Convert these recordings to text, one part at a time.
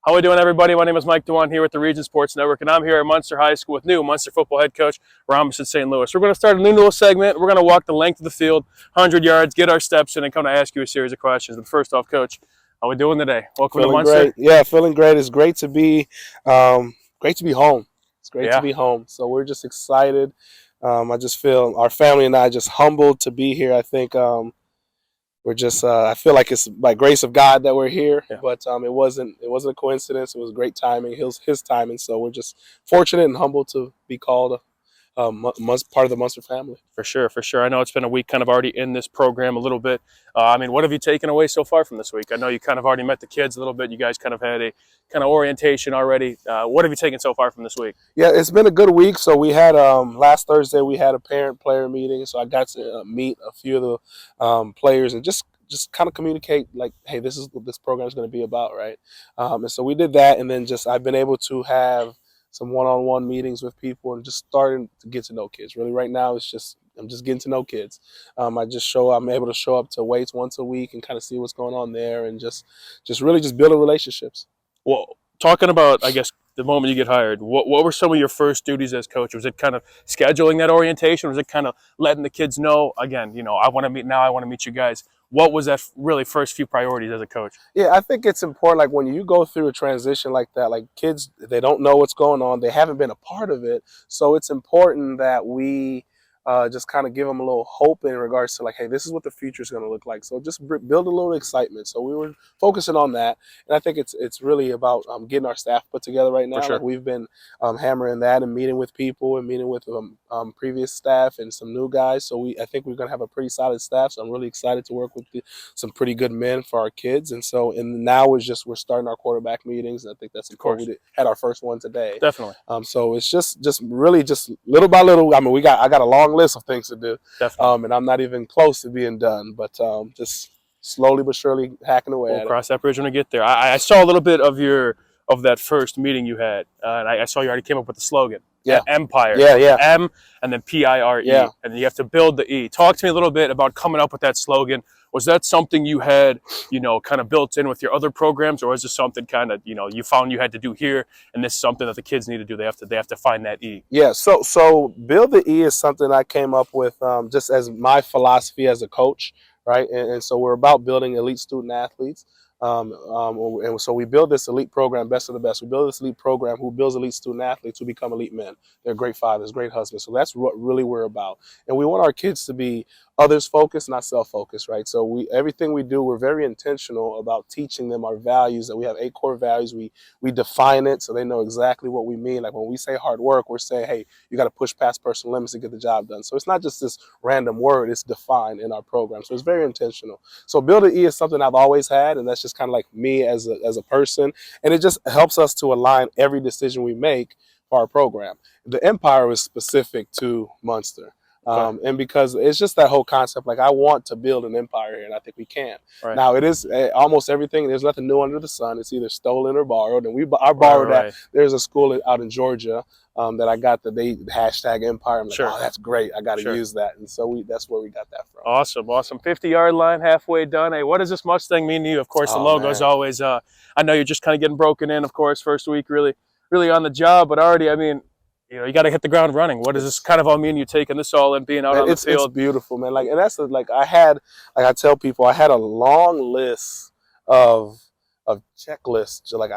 How we doing, everybody? My name is Mike Dywan here with the Region Sports Network, and I'm here at Munster High School with new Munster football head coach Romison Saint-Louis. We're going to start a new little segment. We're going to walk the length of the field, 100 yards, get our steps in, and come to ask you a series of questions. But first off, Coach, how we doing today? Welcome to Feeling Munster. great. Yeah, feeling great. It's great to be home. It's great to be home. So we're just excited. I just feel our family and I just humbled to be here. I think we're just I feel like it's by grace of God that we're here, but it wasn't a coincidence. It was great timing, his timing. So we're just fortunate and humbled to be called part of the Munster family. For sure, for sure. I know it's been a week kind of already in this program a little bit. What have you taken away so far from this week? I know you kind of already met the kids a little bit. You guys kind of had a kind of orientation already. What have you taken so far from this week? Yeah, it's been a good week. So we had last Thursday we had a parent-player meeting. So I got to meet a few of the players and just kind of communicate like, hey, this is what this program is going to be about, right? And so we did that, and then I've been able to have some one-on-one meetings with people and just starting to get to know kids. Really, right now, I'm just getting to know kids. I'm able to show up to weights once a week and kind of see what's going on there, and just really just building relationships. Well, talking about, I guess, the moment you get hired, what were some of your first duties as coach? Was it kind of scheduling that orientation? Was it kind of letting the kids know, again, I want to meet you guys? What was that really first few priorities as a coach? Yeah, I think it's important. Like when you go through a transition like that, like kids, they don't know what's going on. They haven't been a part of it. So it's important that we just kind of give them a little hope in regards to like, hey, this is what the future is going to look like. So just build a little excitement. So we were focusing on that. And I think it's really about getting our staff put together right now. For sure. Like we've been hammering that and meeting with people and meeting with previous staff and some new guys. So I think we're going to have a pretty solid staff. So I'm really excited to work with some pretty good men for our kids. And now we're starting our quarterback meetings. And I think that's important. We had our first one today. Definitely. So it's just really just little by little. I mean, I got a long list of things to do. Definitely. And I'm not even close to being done, but just slowly but surely hacking away. We'll cross that bridge when we get there. I saw a little bit of that first meeting you had, and I saw you already came up with the slogan. Yeah. Empire. Yeah. M and then PIRE. Yeah. And you have to build the E. Talk to me a little bit about coming up with that slogan. Was that something you had, kind of built in with your other programs, or was this something kind of, you found you had to do here, and this is something that the kids need to do? They have to find that E. Yeah. So build the E is something I came up with just as my philosophy as a coach, right? And so we're about building elite student athletes. And so we build this elite program, best of the best. We build this elite program who builds elite student athletes who become elite men. They're great fathers, great husbands. So that's what really we're about. And we want our kids to be others focused, not self-focused, right? So everything we do, we're very intentional about teaching them our values. That we have 8 core values. We define it so they know exactly what we mean. Like when we say hard work, we're saying, hey, you got to push past personal limits to get the job done. So it's not just this random word, it's defined in our program. So it's very intentional. So build an E is something I've always had, and that's just kind of like me as a person. And it just helps us to align every decision we make for our program. The Empire is specific to Munster. And because it's just that whole concept, like I want to build an empire here, and I think we can. Right. Now it is almost everything. There's nothing new under the sun. It's either stolen or borrowed, and I borrowed that. There's a school out in Georgia that I got that they hashtag Empire. I'm like, oh, that's great. I got to use that, and so that's where we got that from. Awesome. 50-yard line, halfway done. Hey, what does this Mustang mean to you? Of course, the logo is always. I know you're just kind of getting broken in. Of course, first week really on the job, but already, you got to hit the ground running. What does this kind of all mean? You taking this all and being out on the field? It's beautiful, man. Like, and that's I tell people, I had a long list of checklists. Like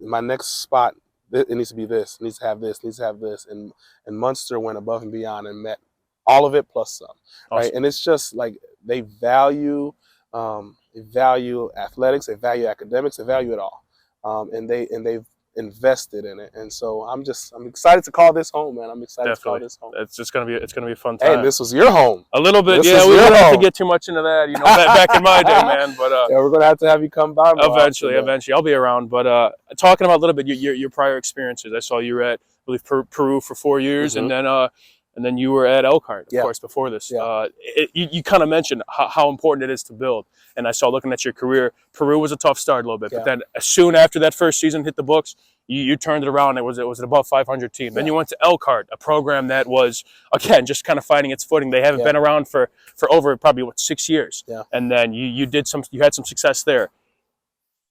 my next spot, it needs to be this, it needs to have this, it needs to have this, and Munster went above and beyond and met all of it plus some. Awesome. Right? And it's just like they value athletics, they value academics, they value it all, and they've invested in it, and so I'm excited to call this home, man. I'm excited to call this home. It's gonna be a fun time. Hey, this was your home. A little bit, yeah. We don't have to get too much into that, back in my day, man. But yeah, we're gonna have you come by. Eventually, I'll be around. But talking about a little bit your prior experiences, I saw you were at, I believe, Peru for 4 years, and then you were at Elkhart, of course, before this. Yeah. You kind of mentioned how important it is to build. And I saw, looking at your career, Peru was a tough start a little bit. But then soon after that first season hit the books, you turned it around. It was an above 500 team. Then you went to Elkhart, a program that was, again, just kind of finding its footing. They haven't been around for over probably, 6 years. Yeah. And then you had some success there.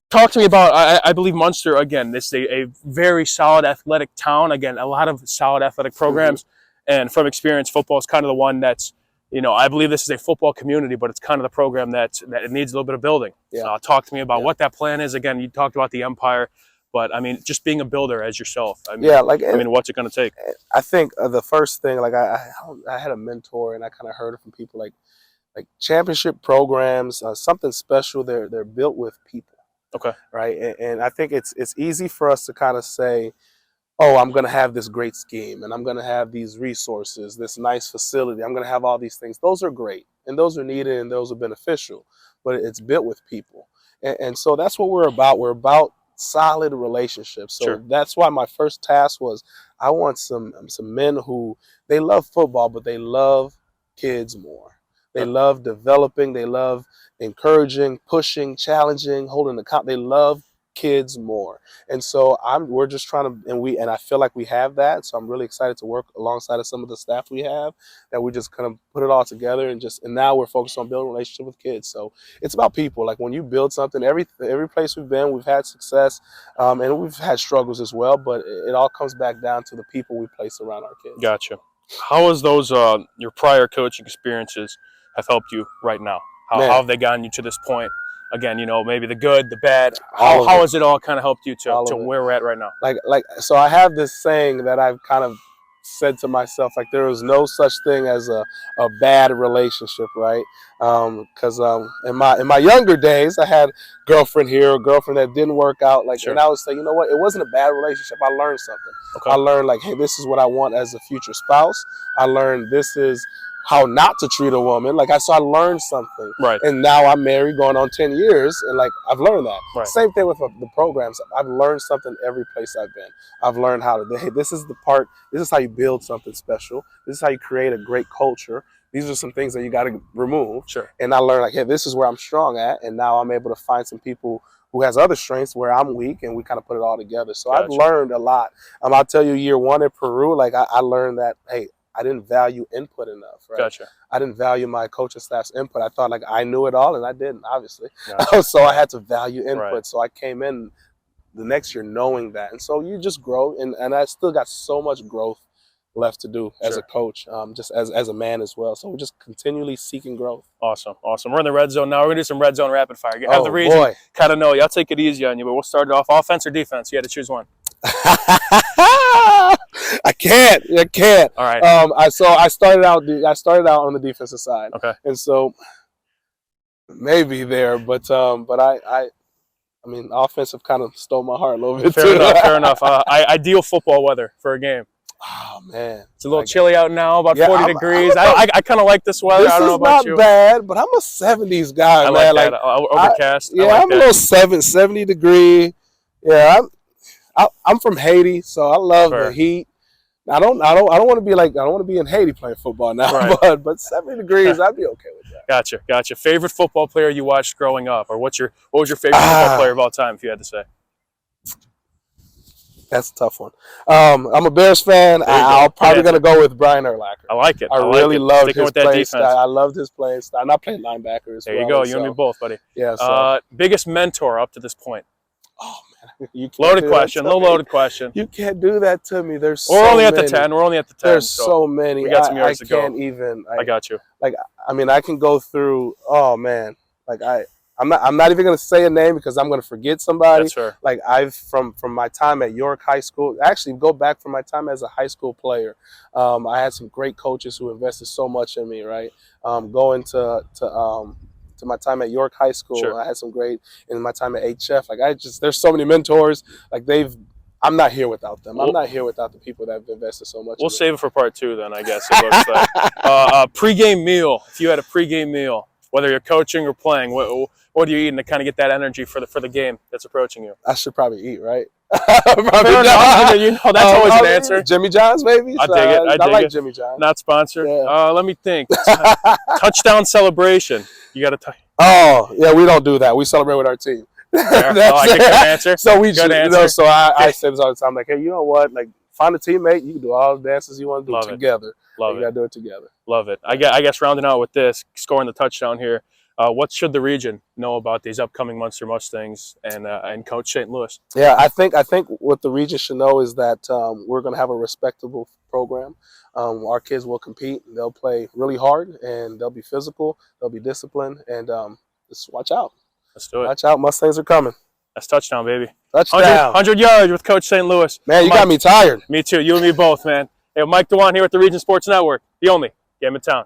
Talk to me about, I believe Munster, again, this is a very solid athletic town. Again, a lot of solid athletic programs. And from experience, football is kind of the one that's, I believe this is a football community, but it's kind of the program that it needs a little bit of building. Yeah. Talk to me about what that plan is. Again, you talked about the empire, but I mean, just being a builder as yourself. I mean, what's it going to take? I think the first thing, like I had a mentor, and I kind of heard it from people like championship programs, something special. They're built with people. Okay. Right. And I think it's easy for us to kind of say, oh, I'm going to have this great scheme, and I'm going to have these resources, this nice facility. I'm going to have all these things. Those are great, and those are needed, and those are beneficial. But it's built with people. And so that's what we're about. We're about solid relationships. So that's why my first task was I want some men who, they love football, but they love kids more. They love developing. They love encouraging, pushing, challenging, holding account. They love kids more. And so we're just trying to, and I feel like we have that. So I'm really excited to work alongside of some of the staff we have, that we just kind of put it all together, and now we're focused on building a relationship with kids. So it's about people. Like when you build something, every place we've been, we've had success, and we've had struggles as well, but it all comes back down to the people we place around our kids. Gotcha. How has those, your prior coaching experiences have helped you right now? How have they gotten you to this point? Again, maybe the good, the bad. How has it all kind of helped you to where we're at right now? So I have this saying that I've kind of said to myself, like, there is no such thing as a bad relationship, right? Because in my younger days, I had a girlfriend that didn't work out, and I would say, you know what, it wasn't a bad relationship. I learned something. Okay. I learned, like, hey, this is what I want as a future spouse. I learned this is how not to treat a woman. So I learned something. Right. And now I'm married going on 10 years, and I've learned that. Right. Same thing with the programs. I've learned something every place I've been. I've learned hey, this is how you build something special. This is how you create a great culture. These are some things that you got to remove. Sure. And I learned, hey, this is where I'm strong at, and now I'm able to find some people who has other strengths where I'm weak, and we kind of put it all together. So I've learned a lot. I'll tell you, year one in Peru, I learned that, hey, I didn't value input enough, right? Gotcha. I didn't value my coaching staff's input. I thought I knew it all, and I didn't, obviously. Gotcha. So I had to value input. Right. So I came in the next year knowing that. And so you just grow, and I still got so much growth left to do as a coach, just as a man as well. So we're just continually seeking growth. Awesome. We're in the red zone now. We're going to do some red zone rapid fire. You have the reason, kind of know you. I'll take it easy on you, but we'll start it off. Offense or defense? You had to choose one. I can't. All right. I started out on the defensive side. Okay. And so maybe there, but I mean, offensive kind of stole my heart a little bit. Fair enough. Ideal football weather for a game. Oh man, it's a little chilly out now, about 40 degrees. I kind of like this weather. I don't know about you. This is not bad, but I'm a 70s guy, man. Like that. Overcast. I'm a little 70 degree. Yeah, I'm from Haiti, so I love the heat. I don't want to be I don't want to be in Haiti playing football now, right. but 70 degrees, I'd be okay with that. Gotcha. Favorite football player you watched growing up, or what was your favorite football player of all time, if you had to say? That's a tough one. I'm a Bears fan. I'm probably going to go with Brian Urlacher. I like it. I really loved his play style. I loved his playing style. And I played linebacker as well. There you go. You and me both, buddy. Yeah. So. Biggest mentor up to this point? Oh, man. Loaded question. You can't do that to me. We're only at the 10. There's so many. We got some yards to go. I can't even. I got you. I mean, I can go through. Oh, man. I'm not even going to say a name because I'm going to forget somebody. That's fair. I've from my time at York High School, actually go back from my time as a high school player. I had some great coaches who invested so much in me, right? Going to my time at York High School, I had some great, in my time at HF, there's so many mentors, I'm not here without them. I'm not here without the people that have invested so much. We'll save it for part 2 then, I guess. It looks like. Pregame meal. If you had a pregame meal, whether you're coaching or playing, what are you eating to kind of get that energy for the game that's approaching you? I should probably eat, right? Probably that's always an answer. Jimmy John's, maybe. I dig it. I like Jimmy John's. Not sponsored. Yeah. Let me think. Touchdown celebration. You got to. Oh yeah, we don't do that. We celebrate with our team. I like a good answer. So we just, so I say this all the time. Hey, you know what? Find a teammate. You can do all the dances you want to do together. You got to do it together. Love it. I guess rounding out with this, scoring the touchdown here. What should the region know about these upcoming Munster Mustangs and Coach St. Louis? Yeah, I think what the region should know is that we're going to have a respectable program. Our kids will compete. They'll play really hard, and they'll be physical. They'll be disciplined, and just watch out. Let's do it. Watch out. Mustangs are coming. That's touchdown, baby. Touchdown. 100 yards with Coach St. Louis. Man, you got me tired. Me too. You and me both, man. Hey, Mike Dywan here with the Region Sports Network. The only game in town.